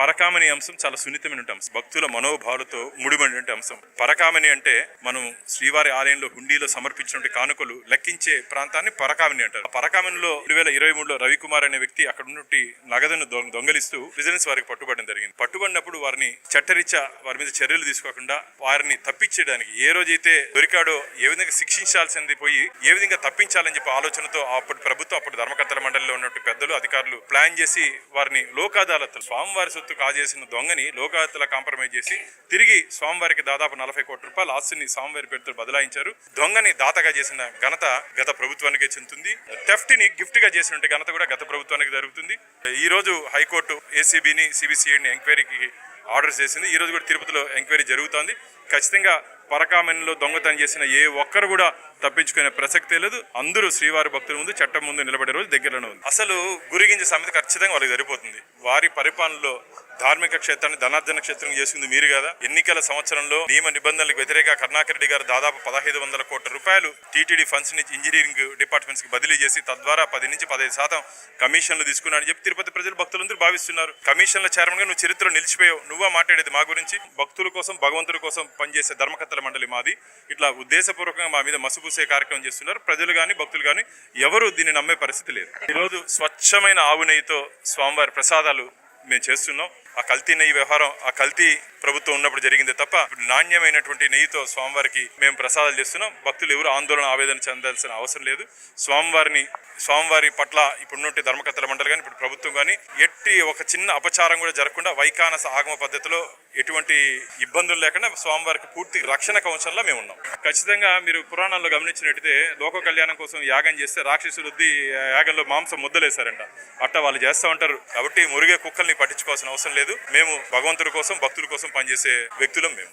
పరకామణి అంశం చాలా సున్నితమైన అంశం, భక్తుల మనోభావాలతో ముడిపడినటువంటి అంశం. పరకామణి అంటే మనం శ్రీవారి ఆలయంలో హుండీలో సమర్పించినటువంటి కానుకలు లెక్కించే ప్రాంతాన్ని పరకామణి అంటారు. పరకామణిలో 2023లో రవికుమార్ అనే వ్యక్తి అక్కడ ఉన్నటువంటి నగదును దొంగలిస్తూ విజిలెన్స్ వారికి పట్టుబడడం జరిగింది. పట్టుబడినప్పుడు వారిని చట్టరీత్యా వారి మీద చర్యలు తీసుకోకుండా వారిని తప్పించేయడానికి ఏ రోజైతే దొరికాడో ఏ విధంగా శిక్షించాల్సింది పోయి ఏ విధంగా తప్పించాలని చెప్పి ఆలోచనతో అప్పటి ప్రభుత్వం అప్పటి ధర్మకర్తల మండలిలో ఉన్నటువంటి పెద్దలు అధికారులు ప్లాన్ చేసి వారిని లోక్ అదాలత్ స్వామివారి సొత్తు కాజేసిన దొంగని లోక్ అదాలత్లో కాంప్రమైజ్ చేసి తిరిగి స్వామివారికి దాదాపు 40 కోట్ల రూపాయల ఆస్తిని స్వామివారి పేరుతో బదలాయించారు. దొంగని దాతగా చేసిన ఘనత గత ప్రభుత్వానికి చెందుతుంది. థెఫ్ట్ ని గిఫ్ట్ గా చేసిన ఘనత కూడా గత ప్రభుత్వానికి జరుగుతుంది. ఈ రోజు హైకోర్టు ఏసీబీని సిబిసిఐడిని ఎంక్వైరీకి ఆర్డర్స్ చేసింది. ఈ రోజు కూడా తిరుపతిలో ఎంక్వైరీ జరుగుతోంది. ఖచ్చితంగా పరకామణిలో దొంగతనం చేసిన ఏ ఒక్కరు కూడా తప్పించుకునే ప్రసక్తే లేదు. అందరూ శ్రీవారి భక్తుల ముందు చట్టం ముందు నిలబడే రోజు దగ్గరలోనే ఉంది. అసలు గురిగింజ సమితి ఖచ్చితంగా వాళ్ళకి సరిపోతుంది. వారి పరిపాలనలో ధార్మిక క్షేత్రాన్ని ధనార్జన క్షేత్రం చేసింది మీరు కదా. ఎన్నికల సంవత్సరంలో నియమ నిబంధనలకు వ్యతిరేక కరుణాకర్ రెడ్డి గారు దాదాపు 1500 కోట్ల రూపాయలు టీటీడీ ఫండ్స్ ని ఇంజనీరింగ్ డిపార్ట్మెంట్స్ కి బదిలీ చేసి తద్వారా 10 నుంచి 15% కమిషన్లు తీసుకున్నారని చెప్పి తిరుపతి ప్రజలు భక్తులందరూ భావిస్తున్నారు. కమిషన్ల చైర్మన్ గా నువ్వు చరిత్రలో నిలిచిపోయావు. నువ్వా మాట్లాడేది మా గురించి? భక్తుల కోసం భగవంతుడి కోసం పనిచేసే ధర్మకర్తల మండలి మాది. ఇట్లా ఉద్దేశపూర్వకంగా మా మీద మసుపూసే కార్యక్రమం చేస్తున్నారు. ప్రజలు కానీ భక్తులు కానీ ఎవరు దీన్ని నమ్మే పరిస్థితి లేదు. ఈరోజు స్వచ్ఛమైన ఆవు నెయ్యితో స్వామివారి ప్రసాదాలు మేము చేస్తున్నాం. ఆ కల్తీ నెయ్యి వ్యవహారం ఆ కల్తీ ప్రభుత్వం ఉన్నప్పుడు జరిగిందే తప్ప నాణ్యమైనటువంటి నెయ్యితో స్వామివారికి మేము ప్రసాదాలు చేస్తున్నాం. భక్తులు ఎవరు ఆందోళన ఆవేదన చెందాల్సిన అవసరం లేదు. స్వామివారి పట్ల ఇప్పుడున్నటువంటి ధర్మకర్తల మండలి కానీ ఇప్పుడు ప్రభుత్వం కానీ ఎట్టి ఒక చిన్న అపచారం కూడా జరగకుండా వైఖానస ఆగమ పద్ధతిలో ఎటువంటి ఇబ్బందులు లేకుండా స్వామివారికి పూర్తి రక్షణ కవచంలో మేము ఉన్నాం. ఖచ్చితంగా మీరు పురాణాల్లో గమనించినట్టయితే లోక కళ్యాణం కోసం యాగం చేస్తే రాక్షసులు యాగంలో మాంసం ముద్దలేశారంట. అట్ట వాళ్ళు చేస్తూ ఉంటారు. కాబట్టి మురిగే కుక్కల్ని పట్టించుకోవాల్సిన అవసరం లేదు. మేము భగవంతుడి కోసం భక్తుల కోసం పనిచేసే వ్యక్తులం మేము.